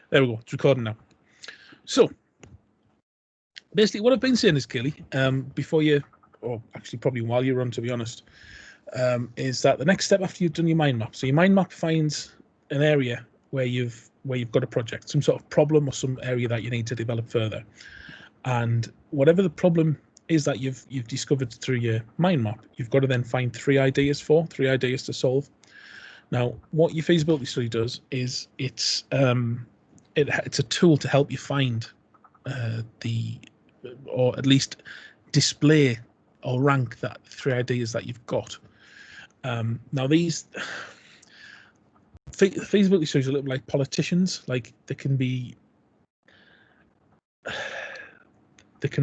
There we go. It's recording now. So basically what I've been saying is, Kelly, before you, or actually probably while you're on, to be honest, is that the next step after you've done your mind map. So your mind map finds an area where you've got a project, some sort of problem or some area that you need to develop further. And whatever the problem is that you've discovered through your mind map, you've got to then find three ideas to solve. Now, what your feasibility study does is it's a tool to help you find or at least display or rank that three ideas that you've got. Now, these feasibility studies are a little like politicians. Like they can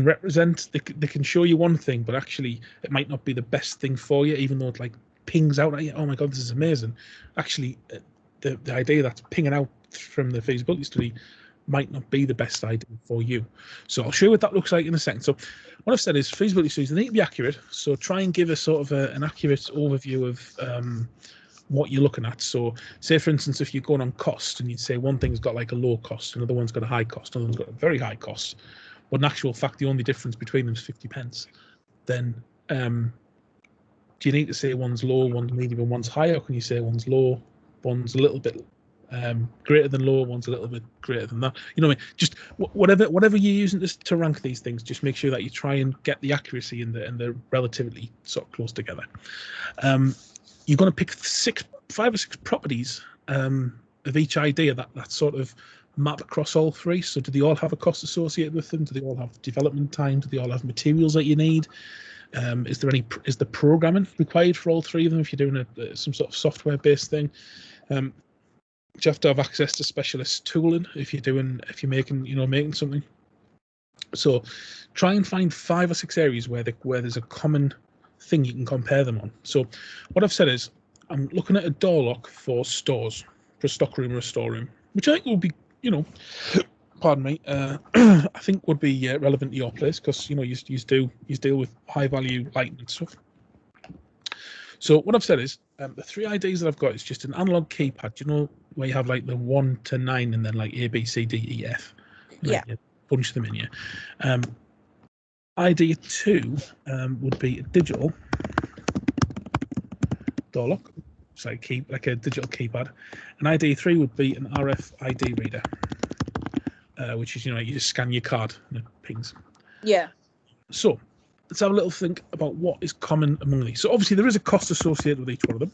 represent, they can show you one thing, but actually it might not be the best thing for you, even though it like pings out at you, oh my god, this is amazing. Actually, the idea that's pinging out from the feasibility study might not be the best idea for you. So I'll show you what that looks like in a second. So what I've said is feasibility studies, they need to be accurate. So try and give a sort of an accurate overview of what you're looking at. So say, for instance, if you're going on cost and you'd say one thing's got like a low cost, another one's got a high cost, another one's got a very high cost, but in actual fact, the only difference between them is 50 pence, then do you need to say one's low, one's medium, and one's high, or can you say one's low, one's a little bit greater than low, one's a little bit greater than that? You know what I mean? Just whatever you're using to rank these things, just make sure that you try and get the accuracy and they're relatively sort of close together. You're going to pick 5 or 6 properties of each idea that sort of map across all three. So do they all have a cost associated with them? Do they all have development time? Do they all have materials that you need? Is the programming required for all 3 of them if you're doing some sort of software based thing? Do you have to have access to specialist tooling if you're making something? So try and find 5 or 6 areas where there's a common thing you can compare them on. So what I've said is I'm looking at a door lock for stores, for a stockroom or a storeroom, which I think will be, pardon me, I think would be relevant to your place, because you deal with high value lighting and stuff. So what I've said is the 3 ideas that I've got is just an analog keypad, where you have like the 1 to 9 and then like A, B, C, D, E, F. Yeah. You punch them in, yeah. Idea 2 would be a digital door lock, so like a digital keypad. And idea 3 would be an Rfid reader, which is, you just scan your card and it pings. Yeah. So let's have a little think about what is common among these. So obviously there is a cost associated with each one of them.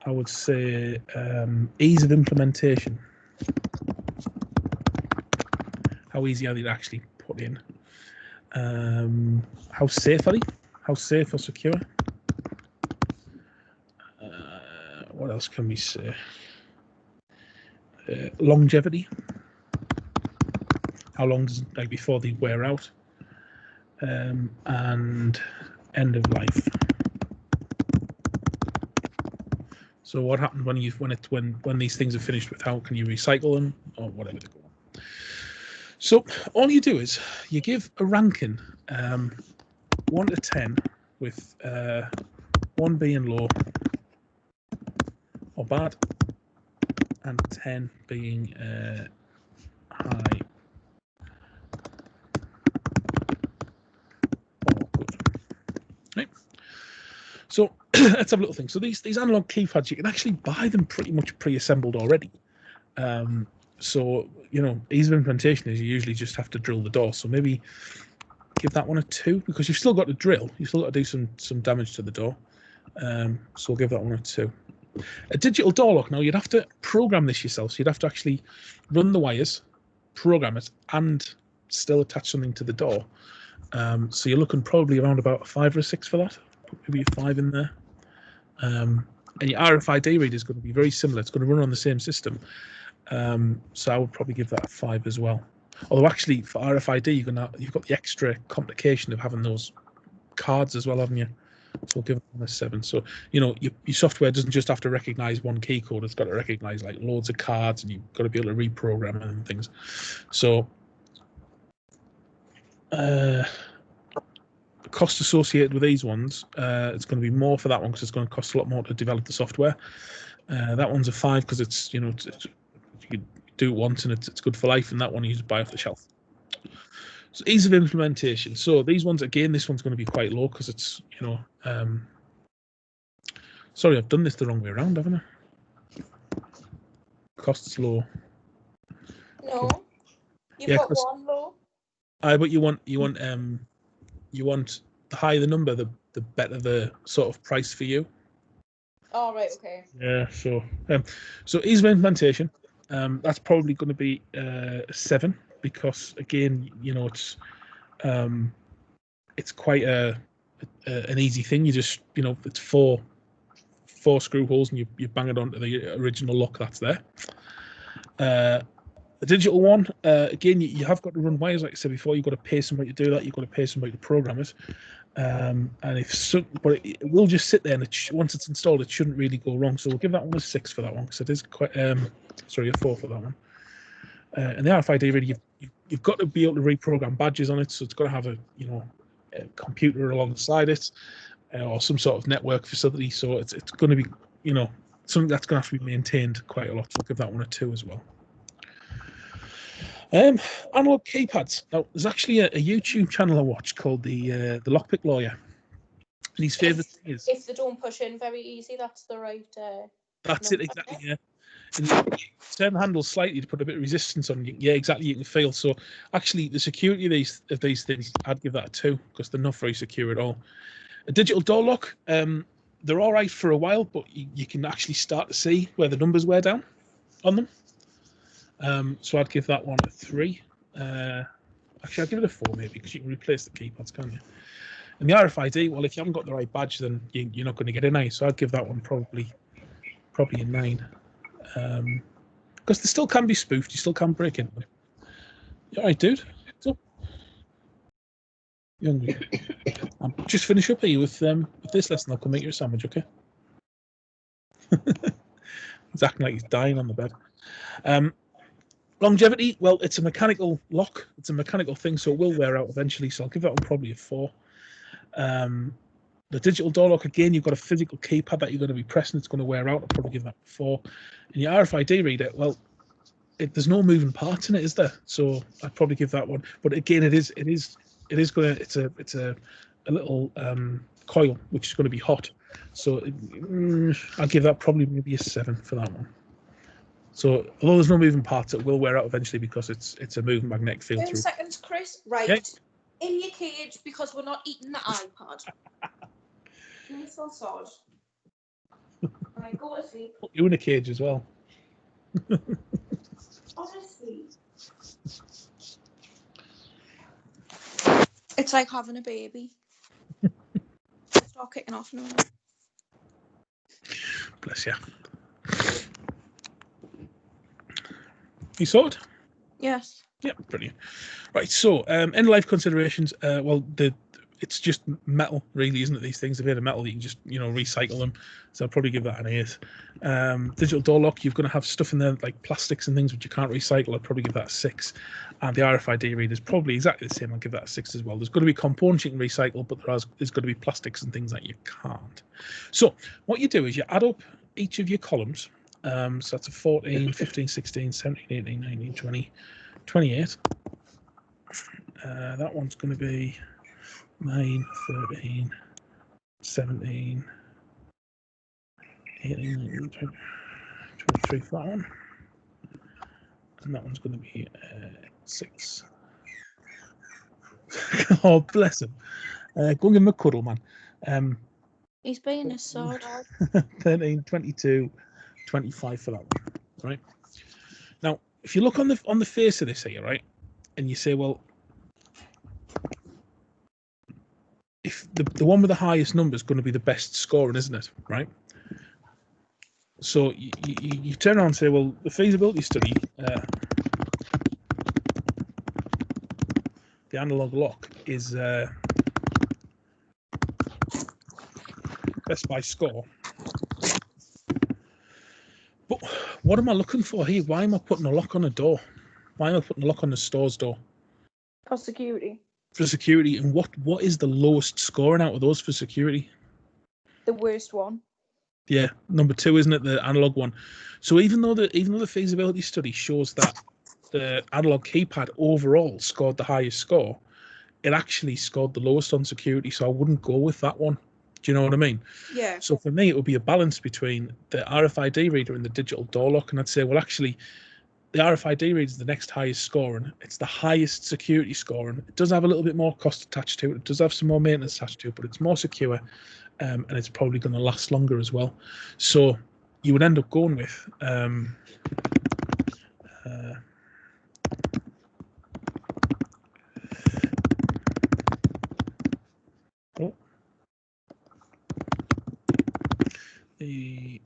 I would say ease of implementation. How easy are they to actually put in? How safe are they? How safe or secure? What else can we say? Longevity. How long does it before they wear out? And end of life. So what happens when these things are finished with? How can you recycle them or whatever they go on? So all you do is you give a ranking, 1 to 10, with 1 being low or bad, and 10 being high or good. Right. So let's have a little thing. So these analog keypads, you can actually buy them pretty much pre-assembled already. So ease of implementation is you usually just have to drill the door. So maybe give that one a 2, because you've still got to drill. You've still got to do some damage to the door. So we'll give that one a 2. A digital door lock, now you'd have to program this yourself. So you'd have to actually run the wires, program it, and still attach something to the door. So you're looking probably around about a 5 or a 6 for that. Maybe a 5 in there. And your RFID reader is going to be very similar. It's going to run on the same system. So I would probably give that a 5 as well. Although actually for RFID, you've got the extra complication of having those cards as well, haven't you? So we'll give it a 7. So your software doesn't just have to recognize one key code; it's got to recognize like loads of cards, and you've got to be able to reprogram it and things. So the cost associated with these ones, it's going to be more for that one because it's going to cost a lot more to develop the software. That one's a 5 because it's, you know, you do it once and it's good for life, and that one you just buy off the shelf. So ease of implementation. So these ones, again, this one's going to be quite low because it's, you know, sorry, I've done this the wrong way around, haven't I? Costs low. No, you've got one low. But you want the higher the number, the better the sort of price for you. Oh, right, okay. Yeah, so ease of implementation, that's probably going to be a 7 because, again, you know, it's quite an easy thing. You just, you know, it's four screw holes and you bang it onto the original lock that's there. The digital one, again, you have got to run wires, like I said before. You've got to pay somebody to do that. You've got to pay somebody to program it. And but it will just sit there, and once it's installed, it shouldn't really go wrong. So we'll give that one a 6 for that one, because it is quite sorry, a 4 for that one. And the RFID reader, you've got to be able to reprogram badges on it, so it's got to have a computer alongside it, or some sort of network facility. So it's going to be, you know, something that's going to have to be maintained quite a lot. So I'll give that one a 2 as well. Analog keypads. Now, there's actually a YouTube channel I watch called the Lockpick Lawyer, and his favourite thing is, if they don't push in very easy, that's the right. That's it, exactly. Yeah, and you turn the handle slightly to put a bit of resistance on. Yeah, exactly. You can feel. So actually, the security of these things, I'd give that a 2 because they're not very secure at all. A digital door lock, they're all right for a while, but you can actually start to see where the numbers wear down on them. So I'd give that one a 3. Actually, I'll give it a 4 maybe, because you can replace the keypads, can't you? And the RFID, well, if you haven't got the right badge, then you're not going to get in, are you? So I'd give that one probably a 9. Because they still can be spoofed, you still can break into them. You all right, dude? So, you hungry? I'll just finish up here with this lesson. I'll come make you a sandwich, okay? He's acting like he's dying on the bed. Longevity, well, it's a mechanical lock. It's a mechanical thing, so it will wear out eventually. So I'll give that one probably a 4. The digital door lock, again, you've got a physical keypad that you're going to be pressing. It's going to wear out. I'll probably give that a 4. And your RFID reader, well, there's no moving parts in it, is there? So I'd probably give that one. But again, it's a little coil which is going to be hot. So I'll give that probably maybe a 7 for that one. So although there's no moving parts, it will wear out eventually because it's a moving magnetic field. 10 seconds, Chris. Right. Yeah. In your cage, because we're not eating the iPad. Nice massage. Right, go to sleep. Put you in a cage as well. Honestly. It's like having a baby. Start kicking off now. Bless you. You sorted? Yes. Yeah, brilliant. Right, so end life considerations. Well, it's just metal, really, isn't it? These things are made of metal. You can just, you know, recycle them. So I'll probably give that an 8. Digital door lock, you're going to have stuff in there like plastics and things which you can't recycle. I'd probably give that a 6. And the RFID reader is probably exactly the same. I'll give that a 6 as well. There's going to be components you can recycle, but there's going to be plastics and things that you can't. So what you do is you add up each of your columns. So that's a 14, 15, 16, 17, 18, 19, 20, 28. That one's going to be 9, 13, 17, 18, 19, 20, 23 for that one. And that one's going to be 6. Oh, bless him. Go and give him a cuddle, man. He's being a sod. 13, 22, 25 for that one, right? Now, if you look on the face of this here, right, and you say, well, if the one with the highest number is going to be the best scoring, isn't it, right? So you turn around and say, well, the feasibility study, the analog lock is best by score. But what am I looking for here? Why am I putting a lock on a door? Why am I putting a lock on the store's door? For security. For security. And what is the lowest scoring out of those for security? The worst one. Yeah, number 2, isn't it, the analog one? So even though the feasibility study shows that the analog keypad overall scored the highest score, it actually scored the lowest on security. So I wouldn't go with that one. Do you know what I mean? Yeah. So for me, it would be a balance between the RFID reader and the digital door lock, and I'd say, well, actually, the RFID reader is the next highest score, and it's the highest security score, and it does have a little bit more cost attached to it. It does have some more maintenance attached to it, but it's more secure, and it's probably going to last longer as well. So you would end up going with the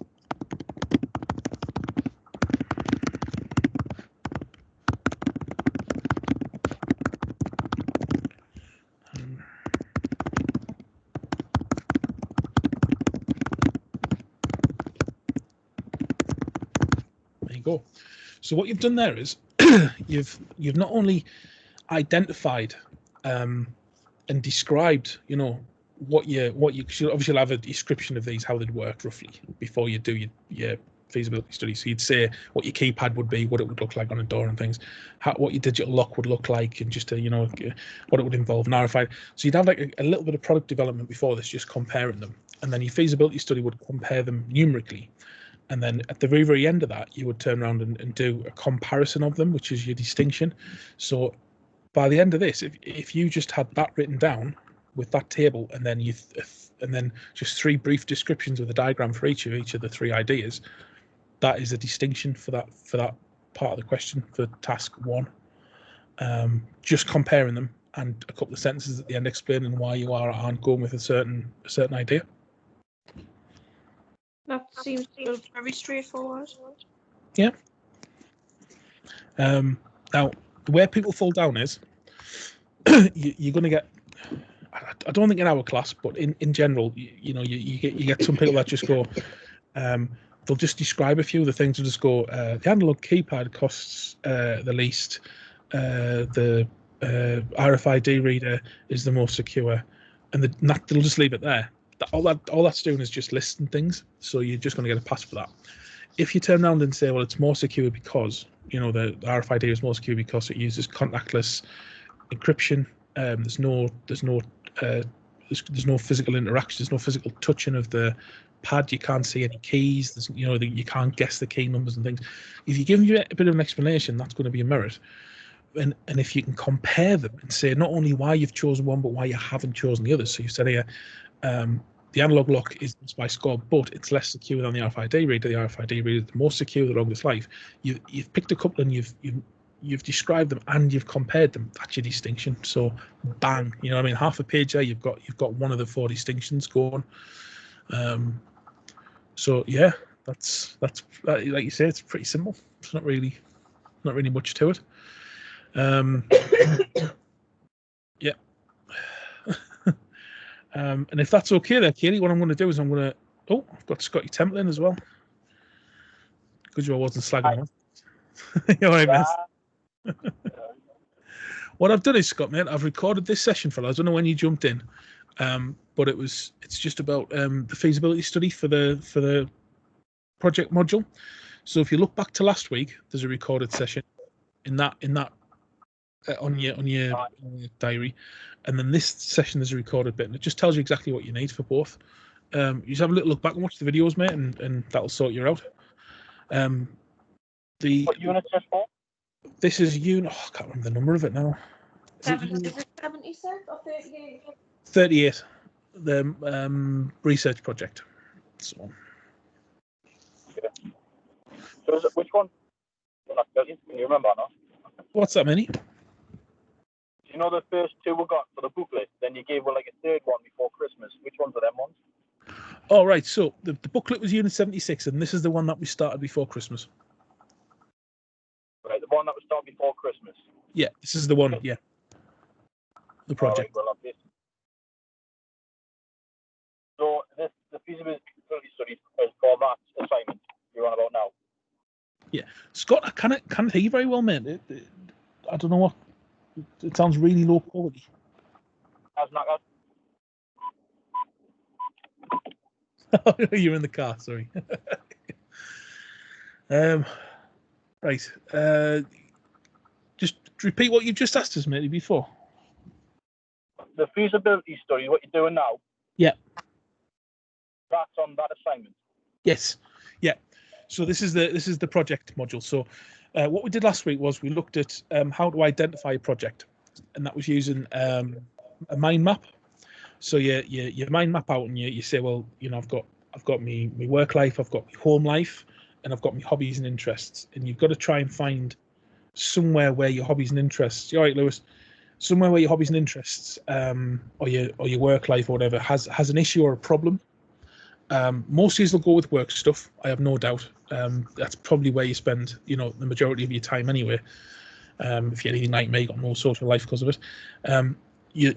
there you go. So what you've done there is you've not only identified and described, you know, what you should obviously have a description of these, how they'd work roughly before you do your feasibility study. So you'd say what your keypad would be, what it would look like on a door and things, what your digital lock would look like, and just you know, what it would involve and RFID. So you'd have like a little bit of product development before this, just comparing them, and then your feasibility study would compare them numerically. And then at the very, very end of that, you would turn around and do a comparison of them, which is your distinction. So by the end of this, if you just had that written down with that table, and then just 3 brief descriptions with a diagram for each of the 3 ideas, that is a distinction for that part of the question, for task 1. Just comparing them and a couple of sentences at the end explaining why you aren't going with a certain idea. That seems very straightforward. Yeah. Now, where people fall down is you're going to get. I don't think in our class, but in general, you know, you get some people that just go. They'll just describe a few of the things and just go. The analog keypad costs the least. The RFID reader is the most secure, and they'll just leave it there. All that's doing is just listing things, so you're just going to get a pass for that. If you turn around and say, well, it's more secure because, you know, the RFID is more secure because it uses contactless encryption. There's no physical interaction. There's no physical touching of the pad. You can't see any keys. There's, you know, you can't guess the key numbers and things. If you give you a bit of an explanation, that's going to be a merit. And if you can compare them and say not only why you've chosen one, but why you haven't chosen the others. So you said here, the analog lock is by score, but it's less secure than the RFID reader. The RFID reader is the most secure, the longest life. You've picked a couple and you've described them and you've compared them. That's your distinction. So bang, you know what I mean? Half a page there, you've got one of the 4 distinctions going. So yeah, that's like you say, it's pretty simple. It's not really much to it. Yeah. And if that's okay there, Kaylee, what I'm going to do is I'm going to. Oh, I've got Scotty Temple in as well. Good job I wasn't slagging on. You know what I mean? What I've done is, Scott, mate, I've recorded this session for us. I don't know when you jumped in, but it's just about the feasibility study for the project module. So if you look back to last week, there's a recorded session in that on your diary, and then this session there's a recorded bit, and it just tells you exactly what you need for both. You just have a little look back and watch the videos, mate, and that'll sort you out. What unit is for? This is unit. Oh, I can't remember the number of it now. Is it 76 or 38? 38. The research project. So. Yeah. So is it, which one? Can you remember or not? What's that, Minnie? You know the first 2 we got for the booklet, then you gave like a 3rd one before Christmas. Which ones are them ones? Oh, right. So the booklet was Unit 76, and this is the one that we started before Christmas. Right, the one that was started before Christmas. Yeah, this is the one. Yeah, the project. Right, well, this. So the feasibility study is for that assignment you're on about now. Yeah, Scott, I can't hear you very well, mate. I don't know what. It sounds really low quality. You're in the car, sorry. Right. Just repeat what you just asked us, matey, before. The feasibility study, what you're doing now. Yeah. That's on that assignment. Yes. Yeah. So this is the project module. So what we did last week was we looked at how to identify a project, and that was using a mind map. So you mind map out, and you say, well, you know, I've got my work life, I've got my home life, and I've got my hobbies and interests, and you've got to try and find somewhere where your hobbies and interests. You're right, Lewis. Somewhere where your hobbies and interests, or your work life or whatever, has an issue or a problem. Most of these will go with work stuff, I have no doubt. That's probably where you spend, you know, the majority of your time anyway. If you're anything like me, got no social life because of it. You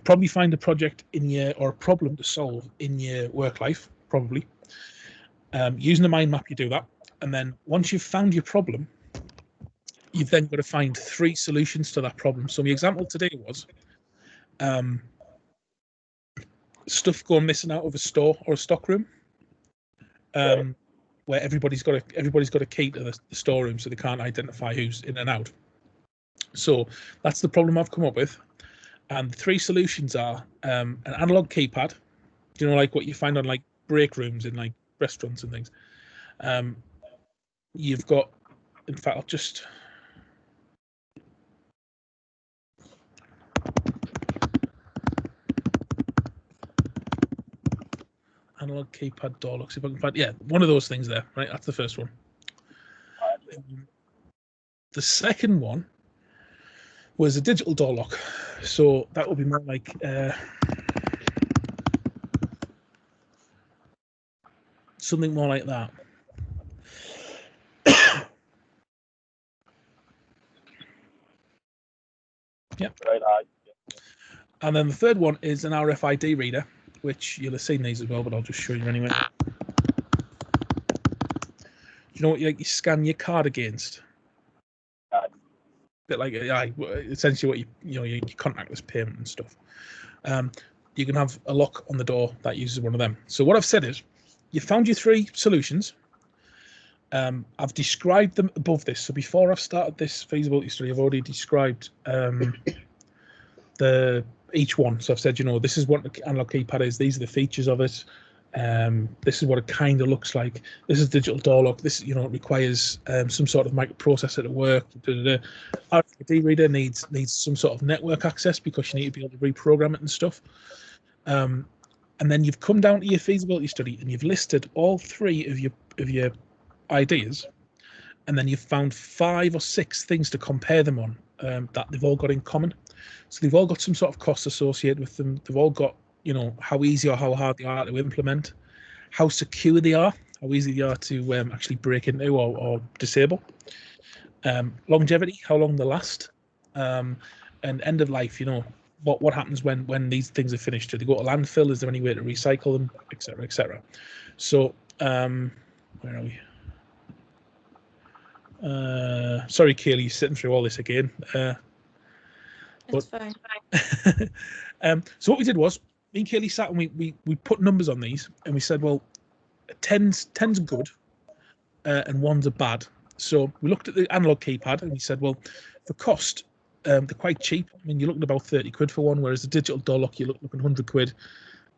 probably find a project in your, or a problem to solve in your work life, probably. Using a mind map, you do that, and then once you've found your problem, you've then got to find 3 solutions to that problem. So my example today was stuff going missing out of a store or a stock room, where everybody's got a key to the storeroom, so they can't identify who's in and out. So that's the problem I've come up with, and the 3 solutions are an analog keypad. You know, like what you find on like break rooms in like restaurants and things. You've got, in fact, I'll just. Analog keypad door locks. If I can find, yeah, one of those things there, right? That's the first one. The second one was a digital door lock. So that would be more like something more like that. Yep. Right. And then the third one is an RFID reader, which you'll have seen these as well, but I'll just show you anyway. Do you know what you scan your card against? A bit like essentially what your contactless payment and stuff. You can have a lock on the door that uses one of them. So what I've said is, you found your 3 solutions. I've described them above this. So before I've started this feasibility study, I've already described each one. So I've said, you know, this is what the analog keypad is. These are the features of it. This is what it kind of looks like. This is digital door lock. This, you know, it requires some sort of microprocessor to work. RFID reader needs some sort of network access because you need to be able to reprogram it and stuff. And then you've come down to your feasibility study and you've listed all 3 of your ideas, and then you've found 5 or 6 things to compare them on that they've all got in common. So they've all got some sort of cost associated with them. They've all got, you know, how easy or how hard they are to implement, how secure they are, how easy they are to actually break into or disable, longevity, how long they last, and end of life, you know, what happens when these things are finished. Do they go to landfill? Is there any way to recycle them, etc., etc.? So where are we? Sorry, Kaylee, you're sitting through all this again. It's fine. So what we did was, me and Kaylee sat and we put numbers on these, and we said, well, 10's good, and 1's are bad. So we looked at the analog keypad and we said, well, for cost, they're quite cheap. I mean, you're looking about 30 quid for one, whereas the digital door lock, you're looking 100 quid.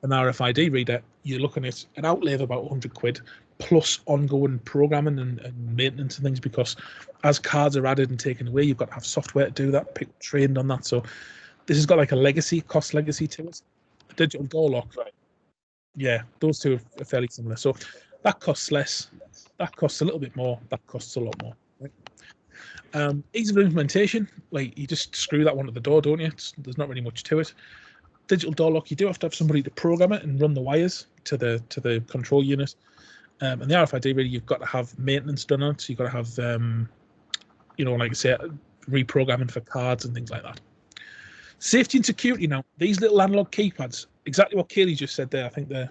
An RFID reader, you're looking at an outlay of about 100 quid plus ongoing programming and maintenance and things, because as cards are added and taken away, you've got to have software to do that, people trained on that. So this has got like a cost legacy to it. The digital door lock, Right. Yeah, those 2 are fairly similar. So that costs less, that costs a little bit more, that costs a lot more. Right? Ease of implementation, like you just screw that one to the door, don't you? There's not really much to it. Digital door lock, you do have to have somebody to program it and run the wires to the control unit. And the RFID reader, you've got to have maintenance done on it. So you've got to have, you know, like I say, reprogramming for cards and things like that. Safety and security now. These little analog keypads, exactly what Kaylee just said there. I think the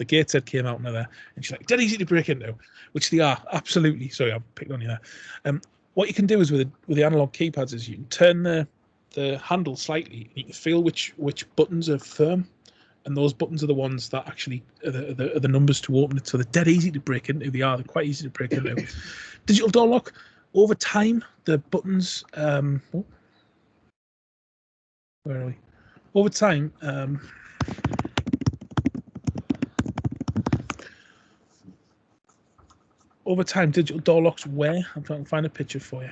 Gateshead came out now there, and she's like, dead easy to break into, which they are, absolutely. Sorry, I picked on you there. What you can do is with the analog keypads is you can turn the handle slightly, and you can feel which buttons are firm and those buttons are the ones that actually are the numbers to open it. So they're dead easy to break into. They're quite easy to break into. Digital door lock. Over time, the buttons. Where are we? Over time. Over time, digital door locks wear. I'm trying to find a picture for you.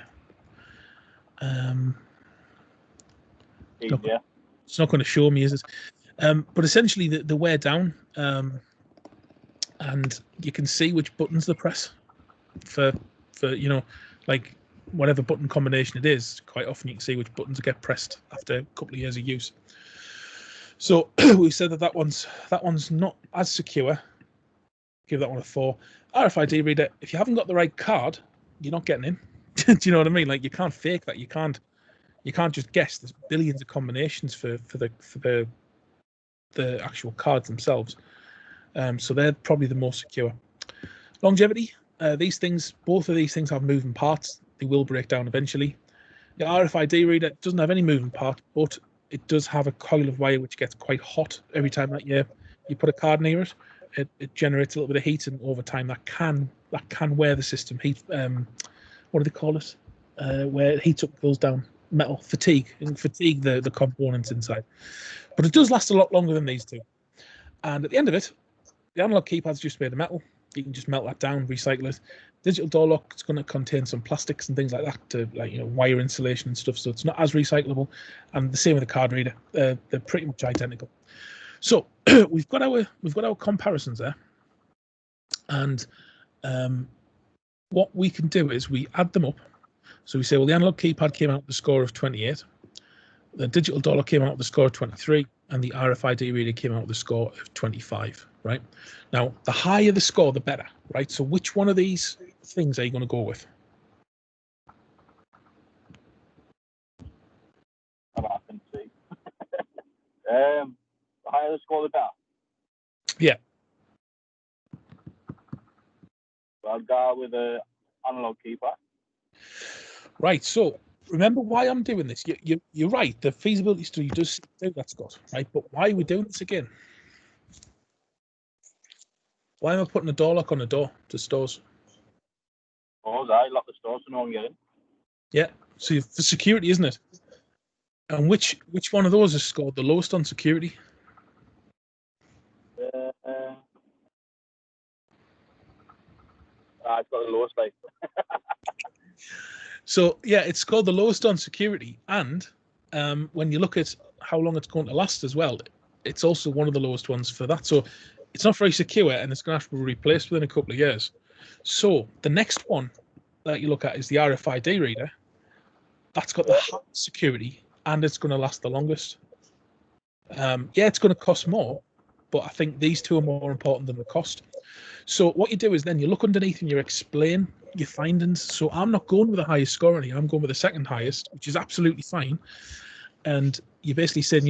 Yeah. It's not going to show me, is it? But essentially, they wear down, and you can see which buttons they press for like whatever button combination it is. Quite often, you can see which buttons get pressed after a couple of years of use. So we said that one's not as secure. Give that one a 4. RFID reader. If you haven't got the right card, you're not getting in. Do you know what I mean? Like, you can't fake that. You can't just guess. There's billions of combinations for the actual cards themselves. So they're probably the most secure. Longevity. Both of these things have moving parts. They will break down eventually. The RFID reader doesn't have any moving part, but it does have a coil of wire which gets quite hot every time that you put a card near it. It generates a little bit of heat, and over time that can wear the system. Heat. What do they call it? Where it heats up, goes down. Metal fatigue the components inside. But it does last a lot longer than these two. And at the end of it, the analog keypad's just made of metal. You can just melt that down, recycle it. Digital door lock, it's going to contain some plastics and things like that to wire insulation and stuff, so it's not as recyclable. And the same with the card reader. They're pretty much identical. So we've got our comparisons there, and what we can do is we add them up. So we say, well, the analog keypad came out with a score of 28, the digital door lock came out with a score of 23, and the RFID reader came out with a score of 25. Right now, the higher the score, the better. Right. So which one of these things are you going to go with? I can see. The higher the score, the better. Yeah. So I'll go with the analog keypad. Right. So remember why I'm doing this. You're right. The feasibility study does do that, Scott. Right. But why are we doing this again? Why am I putting a door lock on a door to stores? Oh, I lock the store so no one get in. Yeah. So for security, isn't it? And which one of those has scored the lowest on security? It's got the lowest, like. So yeah, it's scored the lowest on security, and when you look at how long it's going to last as well, it's also one of the lowest ones for that. So it's not very secure, and it's going to have to be replaced within a couple of years. So the next one that you look at is the RFID reader. That's got the highest security, and it's going to last the longest. Yeah, it's going to cost more, but I think these two are more important than the cost. So what you do is then you look underneath and you explain your findings. So I'm not going with the highest score any, I'm going with the second highest, which is absolutely fine. And you're basically saying,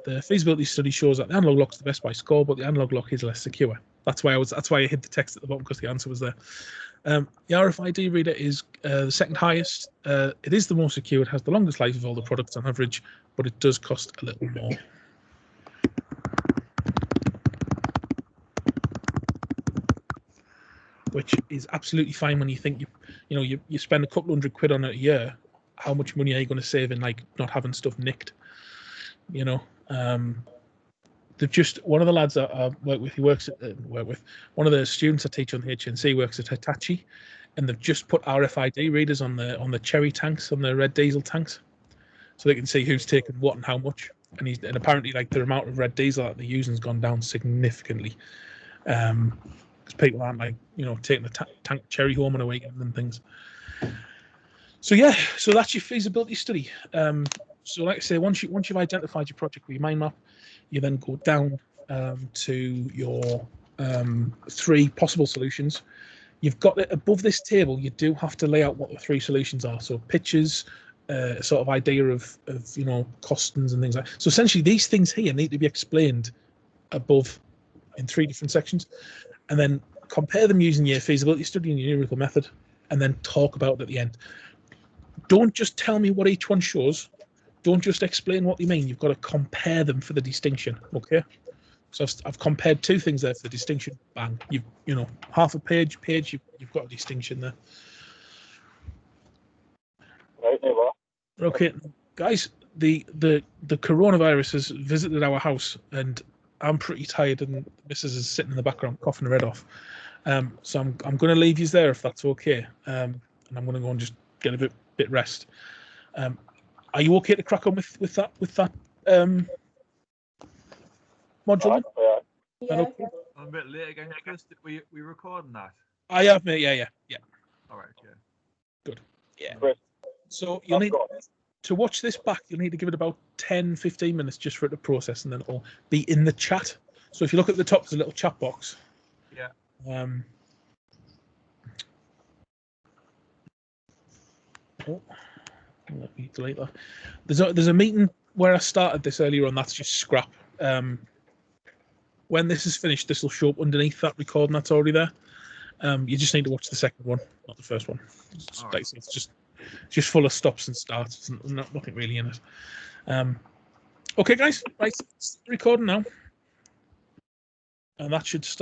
the feasibility study shows that the analog lock's the best by score, but the analog lock is less secure. That's why I hid the text at the bottom, because the answer was there. The RFID reader is the second highest. It is the most secure. It has the longest life of all the products on average, but it does cost a little more. Which is absolutely fine when you think you spend a couple £100 on it a year. How much money are you going to save in like not having stuff nicked? They've just, one of the lads I work with, one of the students I teach on the HNC works at Hitachi, and they've just put RFID readers on the cherry tanks, on the red diesel tanks, so they can see who's taken what and how much. And apparently, like, the amount of red diesel that they're using has gone down significantly. Because people aren't taking the tank cherry home on a weekend and things. So yeah, so that's your feasibility study. So like I say, once you've identified your project with your mind map, you then go down to your 3 possible solutions. You've got it above this table. You do have to lay out what the 3 solutions are. So pictures, sort of idea of costings and things like that. So essentially, these things here need to be explained above in 3 different sections, and then compare them using your feasibility study and your numerical method, and then talk about it at the end. Don't just tell me what each one shows. Don't just explain what they mean. You've got to compare them for the distinction. Okay. So I've compared two things there for the distinction. Bang, you know, half a page, you've got a distinction there. Right, never. Okay, guys, the coronavirus has visited our house, and I'm pretty tired, and the missus is sitting in the background coughing her head off. So I'm going to leave you there if that's okay, and I'm going to go and just get a bit rest. Are you okay to crack on with that module? Yeah. Okay? I'm a bit late again, Chris. We recording that? I have, mate. Yeah. All right, yeah. Good. Yeah. Chris, So you'll need I've got to watch this back. You'll need to give it about 10-15 minutes just for it to process, and then it'll be in the chat. So if you look at the top, there's a little chat box. Yeah. Oh, let me delete that. There's a meeting where I started this earlier on. That's just scrap. When this is finished, this will show up underneath that recording that's already there. You just need to watch the second one, not the first one. It's just full of stops and starts. Nothing really in it. Okay, guys, right, it's recording now, and that should start.